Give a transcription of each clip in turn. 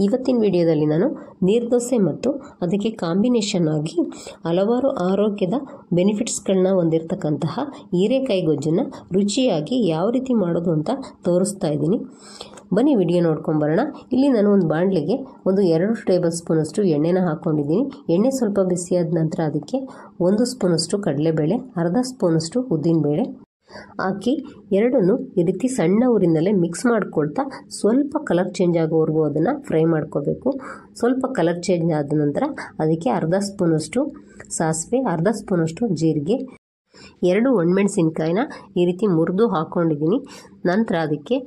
ಇವತ್ತಿನ ವಿಡಿಯೋದಲ್ಲಿ ನಾನು ನೀರ್ದೋಸೆ ಮತ್ತು ಅದಕ್ಕೆ ಕಾಂಬಿನೇಷನ್ ಆಗಿ ಹಲವಾರು ಆರೋಗ್ಯದ ಬೆನಿಫಿಟ್ಸ್ಗಳನ್ನ ಹೊಂದಿರತಕ್ಕಂತಹ ಹೀರೆಕಾಯಿ ಗೊಜ್ಜನ್ನು ರುಚಿಯಾಗಿ ಯಾವ ರೀತಿ ಮಾಡೋದು ಅಂತ ತೋರಿಸ್ತಾ ಇದ್ದೀನಿ. ಬನ್ನಿ ವಿಡಿಯೋ ನೋಡ್ಕೊಂಡು ಬರೋಣ. ಇಲ್ಲಿ ನಾನು ಒಂದು ಬಾಣಲಿಗೆ 2 ಟೇಬಲ್ ಸ್ಪೂನಷ್ಟು ಎಣ್ಣೆನ ಹಾಕ್ಕೊಂಡಿದ್ದೀನಿ. ಎಣ್ಣೆ ಸ್ವಲ್ಪ ಬಿಸಿಯಾದ ನಂತರ ಅದಕ್ಕೆ 1 ಸ್ಪೂನಷ್ಟು ಕಡಲೆಬೇಳೆ, ಅರ್ಧ ಸ್ಪೂನಷ್ಟು ಉದ್ದಿನಬೇಳೆ ಹಾಕಿ ಎರಡನ್ನು ಈ ರೀತಿ ಸಣ್ಣ ಊರಿನಲ್ಲೇ ಮಿಕ್ಸ್ ಮಾಡ್ಕೊಳ್ತಾ ಸ್ವಲ್ಪ ಕಲರ್ ಚೇಂಜ್ ಆಗೋವರೆಗೂ ಅದನ್ನು ಫ್ರೈ ಮಾಡ್ಕೋಬೇಕು. ಸ್ವಲ್ಪ ಕಲರ್ ಚೇಂಜ್ ಆದ ನಂತರ ಅದಕ್ಕೆ ಅರ್ಧ ಸ್ಪೂನಷ್ಟು ಸಾಸಿವೆ, ಅರ್ಧ ಸ್ಪೂನಷ್ಟು ಜೀರಿಗೆ, 2 ಒಣಮೆಣಸಿನ್ಕಾಯಿನ ಈ ರೀತಿ ಮುರಿದು ಹಾಕ್ಕೊಂಡಿದ್ದೀನಿ. ನಂತರ ಅದಕ್ಕೆ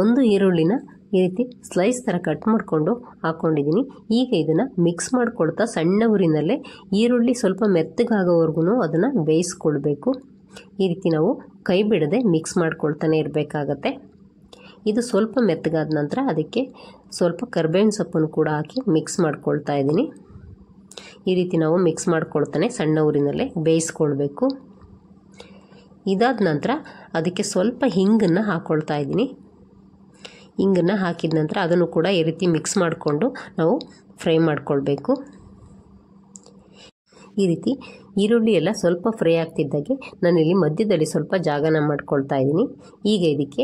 1 ಈರುಳ್ಳಿನ ಈ ರೀತಿ ಸ್ಲೈಸ್ ಥರ ಕಟ್ ಮಾಡಿಕೊಂಡು ಹಾಕ್ಕೊಂಡಿದ್ದೀನಿ. ಈಗ ಇದನ್ನು ಮಿಕ್ಸ್ ಮಾಡ್ಕೊಳ್ತಾ ಸಣ್ಣ ಊರಿನಲ್ಲೇ ಈರುಳ್ಳಿ ಸ್ವಲ್ಪ ಮೆತ್ತಗಾಗೋವರೆಗೂ ಅದನ್ನು ಬೇಯಿಸ್ಕೊಳ್ಬೇಕು. ಈ ರೀತಿ ನಾವು ಕೈ ಬಿಡದೆ ಮಿಕ್ಸ್ ಮಾಡ್ಕೊಳ್ತಾನೆ ಇರಬೇಕಾಗತ್ತೆ. ಇದು ಸ್ವಲ್ಪ ಮೆತ್ತಗಾದ ನಂತರ ಅದಕ್ಕೆ ಸ್ವಲ್ಪ ಕರಿಬೇವಿನ ಸೊಪ್ಪನ್ನು ಕೂಡ ಹಾಕಿ ಮಿಕ್ಸ್ ಮಾಡ್ಕೊಳ್ತಾ ಇದ್ದೀನಿ. ಈ ರೀತಿ ನಾವು ಮಿಕ್ಸ್ ಮಾಡ್ಕೊಳ್ತಾನೆ ಸಣ್ಣ ಊರಿನಲ್ಲೇ ಬೇಯಿಸ್ಕೊಳ್ಬೇಕು. ಇದಾದ ನಂತರ ಅದಕ್ಕೆ ಸ್ವಲ್ಪ ಹಿಂಗನ್ನು ಹಾಕ್ಕೊಳ್ತಾ ಇದ್ದೀನಿ. ಹಿಂಗನ್ನು ಹಾಕಿದ ನಂತರ ಅದನ್ನು ಕೂಡ ಈ ರೀತಿ ಮಿಕ್ಸ್ ಮಾಡಿಕೊಂಡು ನಾವು ಫ್ರೈ ಮಾಡ್ಕೊಳ್ಬೇಕು. ಈ ರೀತಿ ಈರುಳ್ಳಿ ಎಲ್ಲ ಸ್ವಲ್ಪ ಫ್ರೈ ಆಗ್ತಿದ್ದಾಗೆ ನಾನಿಲ್ಲಿ ಮಧ್ಯದಲ್ಲಿ ಸ್ವಲ್ಪ ಜಾಗನ ಮಾಡ್ಕೊಳ್ತಾ ಇದ್ದೀನಿ. ಈಗ ಇದಕ್ಕೆ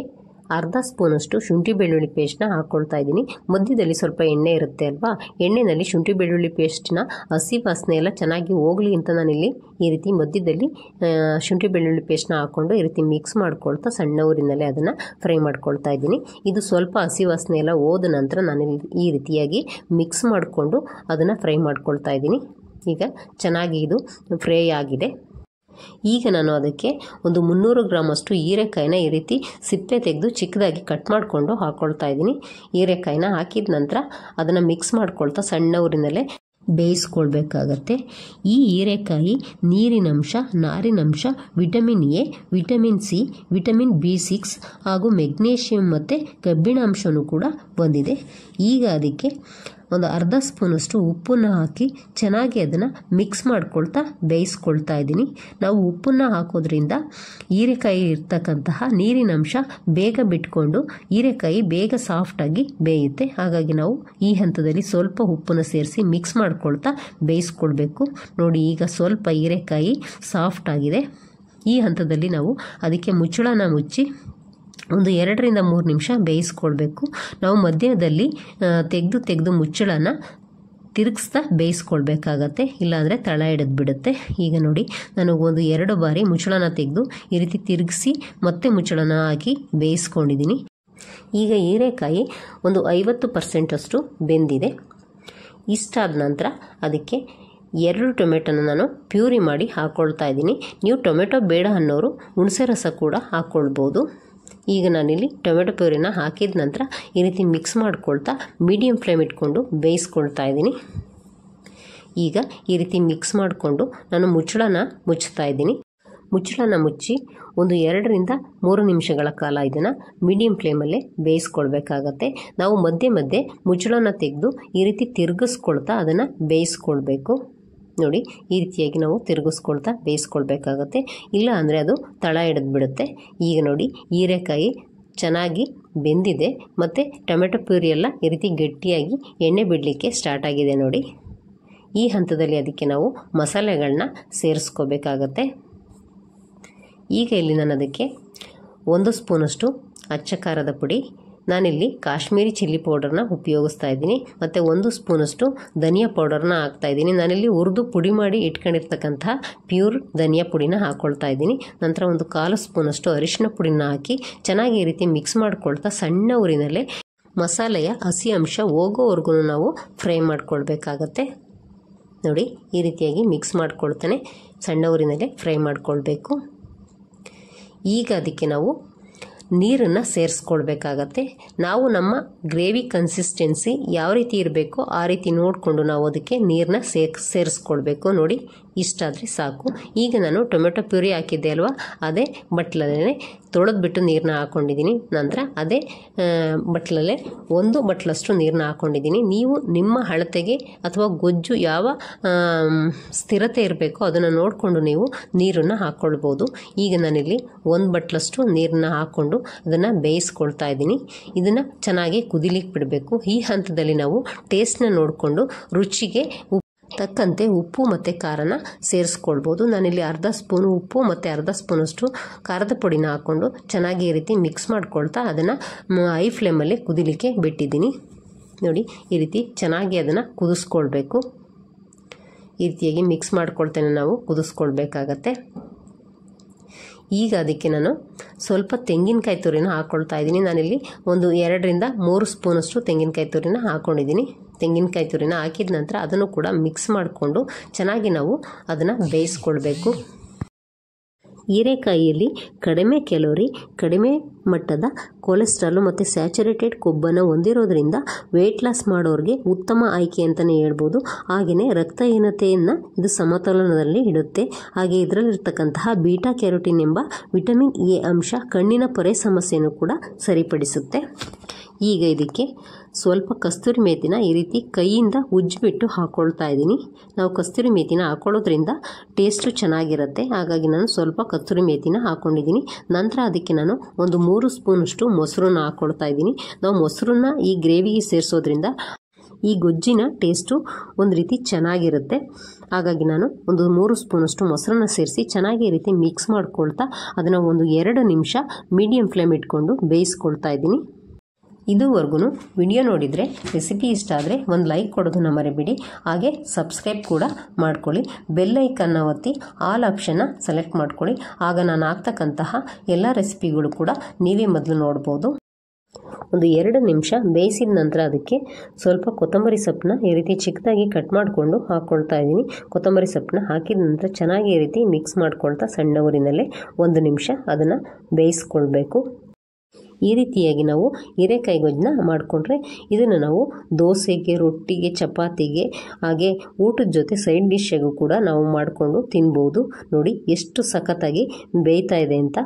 ಅರ್ಧ ಸ್ಪೂನಷ್ಟು ಶುಂಠಿ ಬೆಳ್ಳುಳ್ಳಿ ಪೇಸ್ಟ್ನ ಹಾಕ್ಕೊಳ್ತಾ ಇದ್ದೀನಿ. ಮಧ್ಯದಲ್ಲಿ ಸ್ವಲ್ಪ ಎಣ್ಣೆ ಇರುತ್ತೆ ಅಲ್ವಾ, ಎಣ್ಣೆಯಲ್ಲಿ ಶುಂಠಿ ಬೆಳ್ಳುಳ್ಳಿ ಪೇಸ್ಟ್ನ ಹಸಿ ವಾಸನೆ ಎಲ್ಲ ಚೆನ್ನಾಗಿ ಹೋಗಲಿ ಅಂತ ನಾನಿಲ್ಲಿ ಈ ರೀತಿ ಮಧ್ಯದಲ್ಲಿ ಶುಂಠಿ ಬೆಳ್ಳುಳ್ಳಿ ಪೇಸ್ಟ್ನ ಹಾಕ್ಕೊಂಡು ಈ ರೀತಿ ಮಿಕ್ಸ್ ಮಾಡ್ಕೊಳ್ತಾ ಸಣ್ಣ ಊರಿನಲ್ಲೇ ಅದನ್ನು ಫ್ರೈ ಮಾಡ್ಕೊಳ್ತಾ ಇದ್ದೀನಿ. ಇದು ಸ್ವಲ್ಪ ಹಸಿ ವಾಸನೆ ಎಲ್ಲ ಹೋದ ನಂತರ ನಾನಿಲ್ಲಿ ಈ ರೀತಿಯಾಗಿ ಮಿಕ್ಸ್ ಮಾಡಿಕೊಂಡು ಅದನ್ನು ಫ್ರೈ ಮಾಡ್ಕೊಳ್ತಾ ಇದ್ದೀನಿ. ಈಗ ಚೆನ್ನಾಗಿ ಇದು ಫ್ರೈ ಆಗಿದೆ. ಈಗ ನಾನು ಅದಕ್ಕೆ 300 ಗ್ರಾಮಷ್ಟು ಹೀರೆಕಾಯಿನ ಈ ರೀತಿ ಸಿಪ್ಪೆ ತೆಗೆದು ಚಿಕ್ಕದಾಗಿ ಕಟ್ ಮಾಡಿಕೊಂಡು ಹಾಕ್ಕೊಳ್ತಾ ಇದ್ದೀನಿ. ಹೀರೆಕಾಯಿನ ಹಾಕಿದ ನಂತರ ಅದನ್ನು ಮಿಕ್ಸ್ ಮಾಡ್ಕೊಳ್ತಾ ಸಣ್ಣ ಊರಿನಲ್ಲೇ ಬೇಯಿಸ್ಕೊಳ್ಬೇಕಾಗತ್ತೆ. ಈ ಹೀರೆಕಾಯಿ ನೀರಿನಂಶ, ನಾರಿನಂಶ, vitamin A, vitamin C, vitamin B6 ಹಾಗೂ ಮೆಗ್ನೀಷಿಯಂ ಮತ್ತು ಕಬ್ಬಿಣಾಂಶನೂ ಕೂಡ ಹೊಂದಿದೆ. ಈಗ ಅದಕ್ಕೆ ಅರ್ಧ ಸ್ಪೂನಷ್ಟು ಉಪ್ಪನ್ನು ಹಾಕಿ ಚೆನ್ನಾಗಿ ಅದನ್ನು ಮಿಕ್ಸ್ ಮಾಡ್ಕೊಳ್ತಾ ಬೇಯಿಸ್ಕೊಳ್ತಾ ಇದ್ದೀನಿ. ನಾವು ಉಪ್ಪನ್ನು ಹಾಕೋದ್ರಿಂದ ಹೀರೆಕಾಯಿ ಇರ್ತಕ್ಕಂತಹ ನೀರಿನಂಶ ಬೇಗ ಬಿಟ್ಕೊಂಡು ಹೀರೆಕಾಯಿ ಬೇಗ ಸಾಫ್ಟಾಗಿ ಬೇಯುತ್ತೆ. ಹಾಗಾಗಿ ನಾವು ಈ ಹಂತದಲ್ಲಿ ಸ್ವಲ್ಪ ಉಪ್ಪನ್ನು ಸೇರಿಸಿ ಮಿಕ್ಸ್ ಮಾಡ್ಕೊಳ್ತಾ ಬೇಯಿಸ್ಕೊಳ್ಬೇಕು. ನೋಡಿ, ಈಗ ಸ್ವಲ್ಪ ಹೀರೆಕಾಯಿ ಸಾಫ್ಟ್ ಆಗಿದೆ. ಈ ಹಂತದಲ್ಲಿ ನಾವು ಅದಕ್ಕೆ ಮುಚ್ಚಳನ ಮುಚ್ಚಿ 2 ರಿಂದ 3 ನಿಮಿಷ ಬೇಯಿಸ್ಕೊಳ್ಬೇಕು. ನಾವು ಮಧ್ಯದಲ್ಲಿ ತೆಗೆದು ಮುಚ್ಚಳನ ತಿರುಗಿಸ್ತಾ ಬೇಯಿಸ್ಕೊಳ್ಬೇಕಾಗತ್ತೆ, ಇಲ್ಲಾಂದರೆ ತಳ ಹಿಡಿದು ಬಿಡುತ್ತೆ. ಈಗ ನೋಡಿ, ನಾನು 2 ಬಾರಿ ಮುಚ್ಚಳನ ತೆಗೆದು ಈ ರೀತಿ ತಿರುಗಿಸಿ ಮತ್ತೆ ಮುಚ್ಚಳನ ಹಾಕಿ ಬೇಯಿಸ್ಕೊಂಡಿದ್ದೀನಿ. ಈಗ ಹೀರೆಕಾಯಿ 50% ಅಷ್ಟು ಬೆಂದಿದೆ. ಇಷ್ಟಾದ ನಂತರ ಅದಕ್ಕೆ 2 ಟೊಮೆಟೊನ ನಾನು ಪ್ಯೂರಿ ಮಾಡಿ ಹಾಕ್ಕೊಳ್ತಾ ಇದ್ದೀನಿ. ನೀವು ಟೊಮೆಟೊ ಬೇಡ ಅನ್ನೋರು ಹುಣಸೆ ರಸ ಕೂಡ ಹಾಕ್ಕೊಳ್ಬೋದು. ಈಗ ನಾನಿಲ್ಲಿ ಟೊಮೆಟೊ ಪ್ಯೂರಿನ ಹಾಕಿದ ನಂತರ ಈ ರೀತಿ ಮಿಕ್ಸ್ ಮಾಡ್ಕೊಳ್ತಾ ಮೀಡಿಯಮ್ ಫ್ಲೇಮ್ ಇಟ್ಕೊಂಡು ಬೇಯಿಸ್ಕೊಳ್ತಾ ಇದ್ದೀನಿ. ಈಗ ಈ ರೀತಿ ಮಿಕ್ಸ್ ಮಾಡಿಕೊಂಡು ನಾನು ಮುಚ್ಚಳನ ಮುಚ್ತಾ ಇದ್ದೀನಿ. ಮುಚ್ಚಳನ ಮುಚ್ಚಿ 2 ರಿಂದ 3 ನಿಮಿಷಗಳ ಕಾಲ ಇದನ್ನು ಮೀಡಿಯಮ್ ಫ್ಲೇಮಲ್ಲೇ ಬೇಯಿಸ್ಕೊಳ್ಬೇಕಾಗತ್ತೆ. ನಾವು ಮಧ್ಯೆ ಮುಚ್ಚಳನ ತೆಗೆದು ಈ ರೀತಿ ತಿರುಗಿಸ್ಕೊಳ್ತಾ ಅದನ್ನು ಬೇಯಿಸ್ಕೊಳ್ಬೇಕು. ನೋಡಿ, ಈ ರೀತಿಯಾಗಿ ನಾವು ತಿರುಗಿಸ್ಕೊಳ್ತಾ ಬೇಯಿಸ್ಕೊಳ್ಬೇಕಾಗತ್ತೆ, ಇಲ್ಲ ಅಂದರೆ ಅದು ತಳ ಹಿಡಿದು ಬಿಡುತ್ತೆ. ಈಗ ನೋಡಿ, ಹೀರೆಕಾಯಿ ಚೆನ್ನಾಗಿ ಬೆಂದಿದೆ ಮತ್ತು ಟೊಮೆಟೊ ಪ್ಯೂರಿ ಎಲ್ಲ ಈ ರೀತಿ ಗಟ್ಟಿಯಾಗಿ ಎಣ್ಣೆ ಬಿಡಲಿಕ್ಕೆ ಸ್ಟಾರ್ಟ್ ಆಗಿದೆ. ನೋಡಿ, ಈ ಹಂತದಲ್ಲಿ ಅದಕ್ಕೆ ನಾವು ಮಸಾಲೆಗಳನ್ನ ಸೇರಿಸ್ಕೋಬೇಕಾಗತ್ತೆ. ಈಗ ಇಲ್ಲಿ ನಾನು ಅದಕ್ಕೆ 1 ಸ್ಪೂನಷ್ಟು ಅಚ್ಚ ಖಾರದ ಪುಡಿ, ನಾನಿಲ್ಲಿ ಕಾಶ್ಮೀರಿ ಚಿಲ್ಲಿ ಪೌಡರ್ನ ಉಪಯೋಗಿಸ್ತಾ ಇದ್ದೀನಿ, ಮತ್ತು 1 ಸ್ಪೂನಷ್ಟು ಧನಿಯಾ ಪೌಡರ್ನ ಹಾಕ್ತಾಯಿದ್ದೀನಿ. ನಾನಿಲ್ಲಿ ಹುರಿದು ಪುಡಿ ಮಾಡಿ ಇಟ್ಕೊಂಡಿರ್ತಕ್ಕಂಥ ಪ್ಯೂರ್ ಧನಿಯಾ ಪುಡಿನ ಹಾಕ್ಕೊಳ್ತಾ ಇದ್ದೀನಿ. ನಂತರ 1/4 ಸ್ಪೂನಷ್ಟು ಅರಿಶಿನ ಪುಡಿನ ಹಾಕಿ ಚೆನ್ನಾಗಿ ಈ ರೀತಿ ಮಿಕ್ಸ್ ಮಾಡ್ಕೊಳ್ತಾ ಸಣ್ಣ ಊರಿನಲ್ಲೇ ಮಸಾಲೆಯ ಹಸಿ ಅಂಶ ಹೋಗೋವರೆಗೂ ನಾವು ಫ್ರೈ ಮಾಡ್ಕೊಳ್ಬೇಕಾಗತ್ತೆ. ನೋಡಿ, ಈ ರೀತಿಯಾಗಿ ಮಿಕ್ಸ್ ಮಾಡ್ಕೊಳ್ತಾನೆ ಸಣ್ಣ ಊರಿನಲ್ಲೇ ಫ್ರೈ ಮಾಡ್ಕೊಳ್ಬೇಕು. ಈಗ ಅದಕ್ಕೆ ನಾವು ನೀರನ್ನು ಸೇರಿಸ್ಕೊಳ್ಬೇಕಾಗತ್ತೆ. ನಾವು ನಮ್ಮ ಗ್ರೇವಿ ಕನ್ಸಿಸ್ಟೆನ್ಸಿ ಯಾವ ರೀತಿ ಇರಬೇಕೋ ಆ ರೀತಿ ನೋಡಿಕೊಂಡು ನಾವು ಅದಕ್ಕೆ ನೀರನ್ನ ಸೇರಿಸ್ಕೊಳ್ಬೇಕು. ನೋಡಿ, ಇಷ್ಟಾದರೆ ಸಾಕು. ಈಗ ನಾನು ಟೊಮೆಟೊ ಪ್ಯೂರಿ ಹಾಕಿದ್ದೆ ಅಲ್ವಾ, ಅದೇ ಬಟ್ಲಲ್ಲೇ ತೊಳೆದ್ಬಿಟ್ಟು ನೀರನ್ನ ಹಾಕ್ಕೊಂಡಿದ್ದೀನಿ. ನಂತರ ಅದೇ ಬಟ್ಲಲ್ಲೇ 1 ಬಟ್ಲಷ್ಟು ನೀರನ್ನ ಹಾಕ್ಕೊಂಡಿದ್ದೀನಿ. ನೀವು ನಿಮ್ಮ ಅಳತೆಗೆ ಅಥವಾ ಗೊಜ್ಜು ಯಾವ ಸ್ಥಿರತೆ ಇರಬೇಕೋ ಅದನ್ನು ನೋಡಿಕೊಂಡು ನೀವು ನೀರನ್ನು ಹಾಕ್ಕೊಳ್ಬೋದು. ಈಗ ನಾನಿಲ್ಲಿ 1 ಬಟ್ಲಷ್ಟು ನೀರನ್ನ ಹಾಕ್ಕೊಂಡು ಅದನ್ನು ಬೇಯಿಸ್ಕೊಳ್ತಾ ಇದ್ದೀನಿ. ಇದನ್ನು ಚೆನ್ನಾಗಿ ಕುದಿಲಿಕ್ಕೆ ಬಿಡಬೇಕು. ಈ ಹಂತದಲ್ಲಿ ನಾವು ಟೇಸ್ಟ್ನ ನೋಡಿಕೊಂಡು ರುಚಿಗೆ ತಕ್ಕಂತೆ ಉಪ್ಪು ಮತ್ತು ಖಾರನ ಸೇರಿಸ್ಕೊಳ್ಬೋದು. ನಾನಿಲ್ಲಿ ಅರ್ಧ ಸ್ಪೂನು ಉಪ್ಪು ಮತ್ತು ಅರ್ಧ ಸ್ಪೂನಷ್ಟು ಖಾರದ ಪುಡಿನ ಹಾಕ್ಕೊಂಡು ಚೆನ್ನಾಗಿ ಈ ರೀತಿ ಮಿಕ್ಸ್ ಮಾಡ್ಕೊಳ್ತಾ ಅದನ್ನು ಹೈ ಫ್ಲೇಮಲ್ಲಿ ಕುದಿಲಿಕ್ಕೆ ಬಿಟ್ಟಿದ್ದೀನಿ. ನೋಡಿ, ಈ ರೀತಿ ಚೆನ್ನಾಗಿ ಅದನ್ನು ಕುದಿಸ್ಕೊಳ್ಬೇಕು. ಈ ರೀತಿಯಾಗಿ ಮಿಕ್ಸ್ ಮಾಡ್ಕೊಳ್ತೇನೆ ನಾವು ಕುದಿಸ್ಕೊಳ್ಬೇಕಾಗತ್ತೆ. ಈಗ ಅದಕ್ಕೆ ನಾನು ಸ್ವಲ್ಪ ತೆಂಗಿನಕಾಯಿ ತುರಿನ ಹಾಕ್ಕೊಳ್ತಾ ಇದ್ದೀನಿ. ನಾನಿಲ್ಲಿ ಒಂದು 2ರಿಂದ 3 ಸ್ಪೂನಷ್ಟು ತೆಂಗಿನಕಾಯಿ ತುರಿನ ಹಾಕ್ಕೊಂಡಿದ್ದೀನಿ. ತೆಂಗಿನಕಾಯಿ ತುರಿನ ಹಾಕಿದ ನಂತರ ಅದನ್ನು ಕೂಡ ಮಿಕ್ಸ್ ಮಾಡಿಕೊಂಡು ಚೆನ್ನಾಗಿ ನಾವು ಅದನ್ನು ಬೇಯಿಸ್ಕೊಳ್ಬೇಕು. ಹೀರೆಕಾಯಿಯಲ್ಲಿ ಕಡಿಮೆ ಕ್ಯಾಲೋರಿ, ಕಡಿಮೆ ಮಟ್ಟದ ಕೊಲೆಸ್ಟ್ರಾಲು ಮತ್ತು ಸ್ಯಾಚುರೇಟೆಡ್ ಕೊಬ್ಬನ್ನು ಹೊಂದಿರೋದ್ರಿಂದ ವೆಯ್ಟ್ ಲಾಸ್ ಮಾಡೋರಿಗೆ ಉತ್ತಮ ಆಯ್ಕೆ ಅಂತಲೇ ಹೇಳ್ಬೋದು. ಹಾಗೆಯೇ ರಕ್ತಹೀನತೆಯನ್ನು ಇದು ಸಮತೋಲನದಲ್ಲಿ ಇಡುತ್ತೆ. ಹಾಗೆ ಇದರಲ್ಲಿರ್ತಕ್ಕಂತಹ ಬೀಟಾ ಕ್ಯಾರೋಟಿನ್ ಎಂಬ ವಿಟಮಿನ್ ಎ ಅಂಶ ಕಣ್ಣಿನ ಪೊರೆ ಸಮಸ್ಯೆಯನ್ನು ಕೂಡ ಸರಿಪಡಿಸುತ್ತೆ. ಈಗ ಇದಕ್ಕೆ ಸ್ವಲ್ಪ ಕಸ್ತೂರಿ ಮೇಥಿನ ಈ ರೀತಿ ಕೈಯಿಂದ ಉಜ್ಜಿಬಿಟ್ಟು ಹಾಕ್ಕೊಳ್ತಾ ಇದ್ದೀನಿ. ನಾವು ಕಸ್ತೂರಿ ಮೇಥಿನ ಹಾಕ್ಕೊಳ್ಳೋದ್ರಿಂದ ಟೇಸ್ಟು ಚೆನ್ನಾಗಿರುತ್ತೆ. ಹಾಗಾಗಿ ನಾನು ಸ್ವಲ್ಪ ಕಸ್ತೂರಿ ಮೇಥಿನ ಹಾಕ್ಕೊಂಡಿದ್ದೀನಿ. ನಂತರ ಅದಕ್ಕೆ ನಾನು ಒಂದು 3 ಸ್ಪೂನಷ್ಟು ಮೊಸರನ್ನ ಹಾಕ್ಕೊಳ್ತಾ ಇದ್ದೀನಿ. ನಾವು ಮೊಸರನ್ನ ಈ ಗ್ರೇವಿಗೆ ಸೇರಿಸೋದ್ರಿಂದ ಈ ಗೊಜ್ಜಿನ ಟೇಸ್ಟು ಒಂದು ರೀತಿ ಚೆನ್ನಾಗಿರುತ್ತೆ. ಹಾಗಾಗಿ ನಾನು ಒಂದು 3 ಸ್ಪೂನಷ್ಟು ಮೊಸರನ್ನ ಸೇರಿಸಿ ಚೆನ್ನಾಗಿ ಈ ರೀತಿ ಮಿಕ್ಸ್ ಮಾಡ್ಕೊಳ್ತಾ ಅದನ್ನು ಒಂದು 2 ನಿಮಿಷ ಮೀಡಿಯಂ ಫ್ಲೇಮ್ ಇಟ್ಕೊಂಡು ಬೇಯಿಸ್ಕೊಳ್ತಾ ಇದ್ದೀನಿ. ಇದುವರೆಗೂ ವಿಡಿಯೋ ನೋಡಿದರೆ ರೆಸಿಪಿ ಇಷ್ಟ ಆದರೆ ಒಂದು ಲೈಕ್ ಕೊಡೋದನ್ನು ಮರಿಬೇಡಿ. ಹಾಗೆ ಸಬ್ಸ್ಕ್ರೈಬ್ ಕೂಡ ಮಾಡ್ಕೊಳ್ಳಿ. ಬೆಲ್ ಐಕನ್ನ ಒತ್ತಿ ಆಲ್ ಆಪ್ಷನ್ನ ಸೆಲೆಕ್ಟ್ ಮಾಡ್ಕೊಳ್ಳಿ. ಆಗ ನಾನು ಹಾಕ್ತಕ್ಕಂತಹ ಎಲ್ಲ ರೆಸಿಪಿಗಳು ಕೂಡ ನೀವೇ ಮೊದಲು ನೋಡ್ಬೋದು. ಒಂದು 2 ನಿಮಿಷ ಬೇಯಿಸಿದ ನಂತರ ಅದಕ್ಕೆ ಸ್ವಲ್ಪ ಕೊತ್ತಂಬರಿ ಸೊಪ್ಪನ್ನ ಈ ರೀತಿ ಚಿಕ್ಕದಾಗಿ ಕಟ್ ಮಾಡಿಕೊಂಡು ಹಾಕ್ಕೊಳ್ತಾ ಇದ್ದೀನಿ. ಕೊತ್ತಂಬರಿ ಸೊಪ್ಪನ್ನ ಹಾಕಿದ ನಂತರ ಚೆನ್ನಾಗಿ ಈ ರೀತಿ ಮಿಕ್ಸ್ ಮಾಡ್ಕೊಳ್ತಾ ಸಣ್ಣ ಊರಿನಲ್ಲೇ 1 ನಿಮಿಷ ಅದನ್ನು ಬೇಯಿಸ್ಕೊಳ್ಬೇಕು. ಈ ರೀತಿಯಾಗಿ ನಾವು ಹೀರೆಕಾಯಿ ಗೊಜ್ಜನ್ನ ಮಾಡಿಕೊಂಡ್ರೆ ಇದನ್ನು ನಾವು ದೋಸೆಗೆ, ರೊಟ್ಟಿಗೆ, ಚಪಾತಿಗೆ, ಹಾಗೆ ಊಟದ ಜೊತೆ ಸೈಡ್ ಡಿಶ್ಶಿಗೂ ಕೂಡ ನಾವು ಮಾಡಿಕೊಂಡು ತಿನ್ಬೋದು. ನೋಡಿ ಎಷ್ಟು ಸಖತ್ತಾಗಿ ಬೇಯ್ತಾ ಇದೆ ಅಂತ.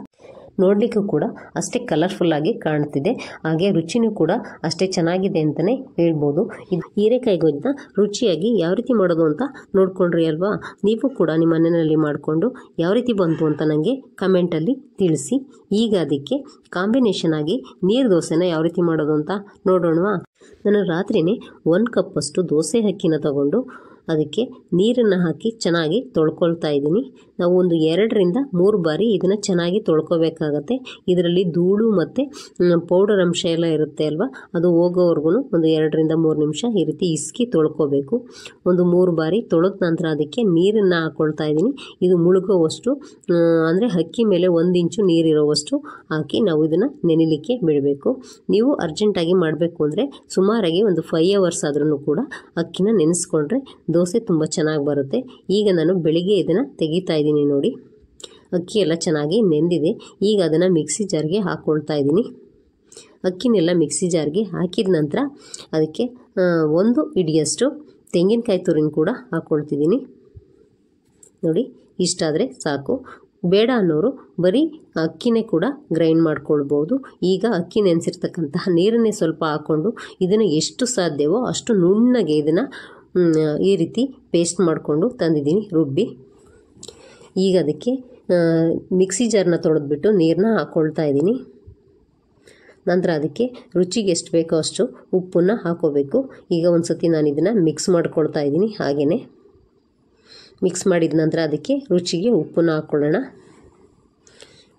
ನೋಡಲಿಕ್ಕೂ ಕೂಡ ಅಷ್ಟೇ ಕಲರ್ಫುಲ್ಲಾಗಿ ಕಾಣ್ತಿದೆ. ಹಾಗೆ ರುಚಿನೂ ಕೂಡ ಅಷ್ಟೇ ಚೆನ್ನಾಗಿದೆ ಅಂತಲೇ ಹೇಳ್ಬೋದು. ಇದು ಹೀರೆಕಾಯಿ ಗೊಜ್ಜನ್ನ ರುಚಿಯಾಗಿ ಯಾವ ರೀತಿ ಮಾಡೋದು ಅಂತ ನೋಡ್ಕೊಂಡ್ರಿ ಅಲ್ವಾ? ನೀವು ಕೂಡ ನಿಮ್ಮ ಮನೆಯಲ್ಲಿ ಮಾಡಿಕೊಂಡು ಯಾವ ರೀತಿ ಬಂತು ಅಂತ ನನಗೆ ಕಮೆಂಟಲ್ಲಿ ತಿಳಿಸಿ. ಈಗ ಅದಕ್ಕೆ ಕಾಂಬಿನೇಷನ್ ಆಗಿ ನೀರು ದೋಸೆನ ಯಾವ ರೀತಿ ಮಾಡೋದು ಅಂತ ನೋಡೋಣವಾ? ನಾನು ರಾತ್ರಿಯೇ 1 ಕಪ್ಪಷ್ಟು ದೋಸೆ ಅಕ್ಕಿನ ತಗೊಂಡು ಅದಕ್ಕೆ ನೀರನ್ನು ಹಾಕಿ ಚೆನ್ನಾಗಿ ತೊಳ್ಕೊಳ್ತಾ ಇದ್ದೀನಿ. ನಾವು ಒಂದು 2ರಿಂದ 3 ಬಾರಿ ಇದನ್ನು ಚೆನ್ನಾಗಿ ತೊಳ್ಕೊಬೇಕಾಗತ್ತೆ. ಇದರಲ್ಲಿ ಧೂಳು ಮತ್ತು ಪೌಡರ್ ಅಂಶ ಎಲ್ಲ ಇರುತ್ತೆ ಅಲ್ವಾ, ಅದು ಹೋಗೋವರೆಗೂ ಒಂದು 2ರಿಂದ 3 ನಿಮಿಷ ಈ ರೀತಿ ಇಸ್ಕಿ ತೊಳ್ಕೊಬೇಕು. ಒಂದು 3 ಬಾರಿ ತೊಳೆದ ನಂತರ ಅದಕ್ಕೆ ನೀರನ್ನು ಹಾಕ್ಕೊಳ್ತಾ ಇದ್ದೀನಿ. ಇದು ಮುಳುಗೋವಷ್ಟು ಅಂದರೆ ಅಕ್ಕಿ ಮೇಲೆ 1 ಇಂಚು ನೀರಿರೋವಷ್ಟು ಹಾಕಿ ನಾವು ಇದನ್ನು ನೆನೆಲಿಕ್ಕೆ ಬಿಡಬೇಕು. ನೀವು ಅರ್ಜೆಂಟಾಗಿ ಮಾಡಬೇಕು ಅಂದರೆ ಸುಮಾರಾಗಿ ಒಂದು 5 ಅವರ್ಸ್ ಆದ್ರೂ ಕೂಡ ಅಕ್ಕಿನ ನೆನೆಸ್ಕೊಂಡ್ರೆ ದೋಸೆ ತುಂಬ ಚೆನ್ನಾಗಿ ಬರುತ್ತೆ. ಈಗ ನಾನು ಬೆಳಿಗ್ಗೆ ಇದನ್ನು ತೆಗಿತಾ ಇದ್ದೀನಿ. ನೋಡಿ, ಅಕ್ಕಿ ಎಲ್ಲ ಚೆನ್ನಾಗಿ ನೆಂದಿದೆ. ಈಗ ಅದನ್ನು ಮಿಕ್ಸಿ ಜಾರ್ಗೆ ಹಾಕ್ಕೊಳ್ತಾ ಇದ್ದೀನಿ. ಅಕ್ಕಿನೆಲ್ಲ ಮಿಕ್ಸಿ ಜಾರ್ಗೆ ಹಾಕಿದ ನಂತರ ಅದಕ್ಕೆ 1 ಹಿಡಿಯಷ್ಟು ತೆಂಗಿನಕಾಯಿ ತುರಿನ ಕೂಡ ಹಾಕ್ಕೊಳ್ತಿದ್ದೀನಿ. ನೋಡಿ, ಇಷ್ಟಾದರೆ ಸಾಕು. ಬೇಡ ಅನ್ನೋರು ಬರೀ ಅಕ್ಕಿನೇ ಕೂಡ ಗ್ರೈಂಡ್ ಮಾಡ್ಕೊಳ್ಬೋದು. ಈಗ ಅಕ್ಕಿ ನೆನೆಸಿರ್ತಕ್ಕಂತಹ ನೀರನ್ನೇ ಸ್ವಲ್ಪ ಹಾಕ್ಕೊಂಡು ಇದನ್ನು ಎಷ್ಟು ಸಾಧ್ಯವೋ ಅಷ್ಟು ನುಣ್ಣಗೆ ಇದನ್ನು ಈ ರೀತಿ ಪೇಸ್ಟ್ ಮಾಡಿಕೊಂಡು ತಂದಿದ್ದೀನಿ ರುಬ್ಬಿ. ಈಗ ಅದಕ್ಕೆ ಮಿಕ್ಸಿ ಜಾರ್ನ ತೊಳೆದ್ಬಿಟ್ಟು ನೀರನ್ನ ಹಾಕ್ಕೊಳ್ತಾ ಇದ್ದೀನಿ. ನಂತರ ಅದಕ್ಕೆ ರುಚಿಗೆ ಎಷ್ಟು ಬೇಕೋ ಅಷ್ಟು ಉಪ್ಪನ್ನು ಹಾಕೋಬೇಕು. ಈಗ ಒಂದು ಸತಿ ನಾನು ಇದನ್ನು ಮಿಕ್ಸ್ ಮಾಡ್ಕೊಳ್ತಾ ಇದ್ದೀನಿ. ಹಾಗೆಯೇ ಮಿಕ್ಸ್ ಮಾಡಿದ ನಂತರ ಅದಕ್ಕೆ ರುಚಿಗೆ ಉಪ್ಪನ್ನು ಹಾಕ್ಕೊಳ್ಳೋಣ.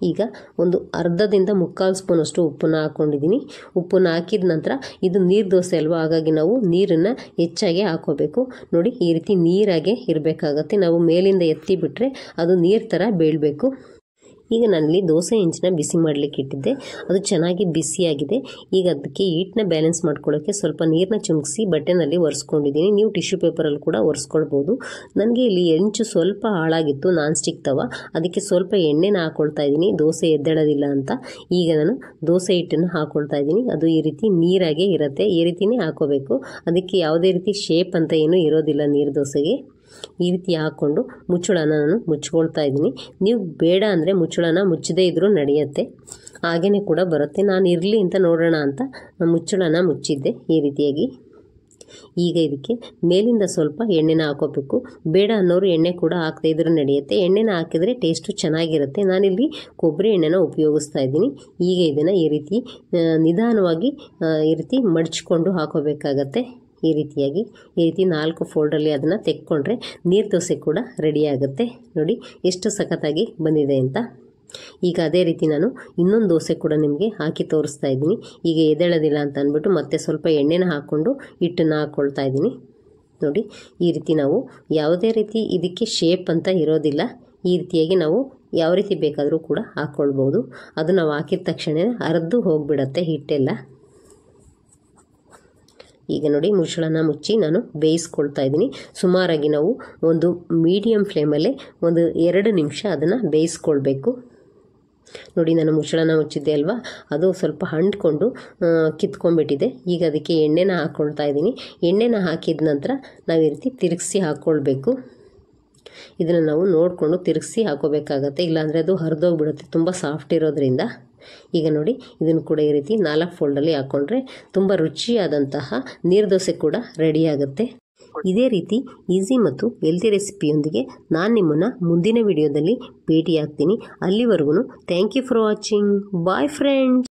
ಈಗ ಒಂದು ಅರ್ಧದಿಂದ 3/4 ಸ್ಪೂನಷ್ಟು ಉಪ್ಪನ್ನು ಹಾಕ್ಕೊಂಡಿದ್ದೀನಿ. ಉಪ್ಪನ್ನು ಹಾಕಿದ ನಂತರ ಇದು ನೀರು ದೋಸೆ ಅಲ್ವಾ, ಹಾಗಾಗಿ ನಾವು ನೀರನ್ನು ಹೆಚ್ಚಾಗಿ ಹಾಕೋಬೇಕು. ನೋಡಿ, ಈ ರೀತಿ ನೀರಾಗೆ ಇರಬೇಕಾಗತ್ತೆ. ನಾವು ಮೇಲಿಂದ ಎತ್ತಿ ಬಿಟ್ಟರೆ ಅದು ನೀರು ಥರ ಬೀಳಬೇಕು. ಈಗ ನಾನಿಲ್ಲಿ ದೋಸೆ ಹೆಂಚನ್ನ ಬಿಸಿ ಮಾಡಲಿಕ್ಕೆ ಇಟ್ಟಿದ್ದೆ. ಅದು ಚೆನ್ನಾಗಿ ಬಿಸಿಯಾಗಿದೆ. ಈಗ ಅದಕ್ಕೆ ಹೀಟ್ನ ಬ್ಯಾಲೆನ್ಸ್ ಮಾಡ್ಕೊಳ್ಳೋಕ್ಕೆ ಸ್ವಲ್ಪ ನೀರನ್ನ ಚುಮುಕಿಸಿ ಬಟ್ಟೆನಲ್ಲಿ ಒರೆಸ್ಕೊಂಡಿದ್ದೀನಿ. ನೀವು ಟಿಶ್ಯೂ ಪೇಪರಲ್ಲಿ ಕೂಡ ಒರೆಸ್ಕೊಳ್ಬೋದು. ನನಗೆ ಇಲ್ಲಿ ಹೆಂಚು ಸ್ವಲ್ಪ ಹಾಳಾಗಿತ್ತು, ನಾನ್ ಸ್ಟಿಕ್ ತವ, ಅದಕ್ಕೆ ಸ್ವಲ್ಪ ಎಣ್ಣೆನ ಹಾಕ್ಕೊಳ್ತಾ ಇದ್ದೀನಿ ದೋಸೆ ಎದ್ದೇಳೋದಿಲ್ಲ ಅಂತ. ಈಗ ನಾನು ದೋಸೆ ಹಿಟ್ಟನ್ನು ಹಾಕ್ಕೊಳ್ತಾ ಇದ್ದೀನಿ. ಅದು ಈ ರೀತಿ ನೀರಾಗೆ ಇರುತ್ತೆ, ಈ ರೀತಿಯೇ ಹಾಕೋಬೇಕು. ಅದಕ್ಕೆ ಯಾವುದೇ ರೀತಿ ಶೇಪ್ ಅಂತ ಏನೂ ಇರೋದಿಲ್ಲ ನೀರು ದೋಸೆಗೆ. ಈ ರೀತಿ ಹಾಕ್ಕೊಂಡು ಮುಚ್ಚಳನ ನಾನು ಮುಚ್ಕೊಳ್ತಾ ಇದ್ದೀನಿ. ನೀವು ಬೇಡ ಅಂದರೆ ಮುಚ್ಚಳನ ಮುಚ್ಚದೇ ಇದ್ದರೂ ನಡೆಯುತ್ತೆ, ಹಾಗೇ ಕೂಡ ಬರುತ್ತೆ. ನಾನು ಇರಲಿ ಅಂತ ನೋಡೋಣ ಅಂತ ಮುಚ್ಚಳನ ಮುಚ್ಚಿದ್ದೆ ಈ ರೀತಿಯಾಗಿ. ಈಗ ಇದಕ್ಕೆ ಮೇಲಿಂದ ಸ್ವಲ್ಪ ಎಣ್ಣೆನ ಹಾಕೋಬೇಕು. ಬೇಡ ಅನ್ನೋರು ಎಣ್ಣೆ ಕೂಡ ಹಾಕದೇ ಇದ್ರೂ ನಡೆಯುತ್ತೆ, ಎಣ್ಣೆನ ಹಾಕಿದರೆ ಟೇಸ್ಟು ಚೆನ್ನಾಗಿರುತ್ತೆ. ನಾನಿಲ್ಲಿ ಕೊಬ್ಬರಿ ಎಣ್ಣೆನ ಉಪಯೋಗಿಸ್ತಾ ಇದ್ದೀನಿ. ಈಗ ಇದನ್ನು ಈ ರೀತಿ ನಿಧಾನವಾಗಿ ಈ ರೀತಿ ಮಡಚ್ಕೊಂಡು ಹಾಕೋಬೇಕಾಗತ್ತೆ. ಈ ರೀತಿಯಾಗಿ ಈ ರೀತಿ 4 ಫೋಲ್ಡಲ್ಲಿ ಅದನ್ನು ತೆಕ್ಕೊಂಡ್ರೆ ನೀರು ದೋಸೆ ಕೂಡ ರೆಡಿ ಆಗುತ್ತೆ. ನೋಡಿ ಎಷ್ಟು ಸಖತ್ತಾಗಿ ಬಂದಿದೆ ಅಂತ. ಈಗ ಅದೇ ರೀತಿ ನಾನು ಇನ್ನೊಂದು ದೋಸೆ ಕೂಡ ನಿಮಗೆ ಹಾಕಿ ತೋರಿಸ್ತಾ ಇದ್ದೀನಿ. ಈಗ ಎದ್ದೇಳೋದಿಲ್ಲ ಅಂತ ಅಂದ್ಬಿಟ್ಟು ಮತ್ತೆ ಸ್ವಲ್ಪ ಎಣ್ಣೆನ ಹಾಕ್ಕೊಂಡು ಹಿಟ್ಟನ್ನು ಹಾಕ್ಕೊಳ್ತಾ ಇದ್ದೀನಿ. ನೋಡಿ ಈ ರೀತಿ ನಾವು ಯಾವುದೇ ರೀತಿ ಇದಕ್ಕೆ ಶೇಪ್ ಅಂತ ಇರೋದಿಲ್ಲ. ಈ ರೀತಿಯಾಗಿ ನಾವು ಯಾವ ರೀತಿ ಬೇಕಾದರೂ ಕೂಡ ಹಾಕ್ಕೊಳ್ಬೋದು. ಅದು ನಾವು ಹಾಕಿದ ತಕ್ಷಣ ಅರ್ದು ಹೋಗಿಬಿಡತ್ತೆ ಹಿಟ್ಟೆಲ್ಲ. ಈಗ ನೋಡಿ ಮುಚ್ಚಳನ ಮುಚ್ಚಿ ನಾನು ಬೇಯಿಸ್ಕೊಳ್ತಾ ಇದ್ದೀನಿ. ಸುಮಾರಾಗಿ ನಾವು ಒಂದು ಮೀಡಿಯಮ್ ಫ್ಲೇಮಲ್ಲೇ ಒಂದು 2 ನಿಮಿಷ ಅದನ್ನು ಬೇಯಿಸ್ಕೊಳ್ಬೇಕು. ನೋಡಿ ನಾನು ಮುಚ್ಚಳನ ಮುಚ್ಚಿದ್ದೆ ಅಲ್ವಾ, ಅದು ಸ್ವಲ್ಪ ಅಂಟ್ಕೊಂಡು ಕಿತ್ಕೊಂಡ್ಬಿಟ್ಟಿದೆ. ಈಗ ಅದಕ್ಕೆ ಎಣ್ಣೆನ ಹಾಕ್ಕೊಳ್ತಾ ಇದ್ದೀನಿ. ಎಣ್ಣೆನ ಹಾಕಿದ ನಂತರ ನಾವು ಈ ರೀತಿ ತಿರುಗಿಸಿ ಹಾಕ್ಕೊಳ್ಬೇಕು. ಇದನ್ನು ನಾವು ನೋಡಿಕೊಂಡು ತಿರುಗಿಸಿ ಹಾಕೋಬೇಕಾಗತ್ತೆ, ಇಲ್ಲಾಂದರೆ ಅದು ಹರಿದೋಗ್ಬಿಡುತ್ತೆ ತುಂಬ ಸಾಫ್ಟ್ ಇರೋದ್ರಿಂದ. ಈಗ ನೋಡಿ ಇದನ್ನು ಕೂಡ ಈ ರೀತಿ 4 ಫೋಲ್ಡಲ್ಲಿ ಹಾಕ್ಕೊಂಡ್ರೆ ತುಂಬ ರುಚಿಯಾದಂತಹ ನೀರು ದೋಸೆ ಕೂಡ ರೆಡಿಯಾಗುತ್ತೆ. ಇದೇ ರೀತಿ ಈಸಿ ಮತ್ತು ಹೆಲ್ತಿ ರೆಸಿಪಿಯೊಂದಿಗೆ ನಾನು ನಿಮ್ಮನ್ನು ಮುಂದಿನ ವಿಡಿಯೋದಲ್ಲಿ ಭೇಟಿ ಆಗ್ತೀನಿ. ಅಲ್ಲಿವರೆಗೂ thank you for watching. Bye friends.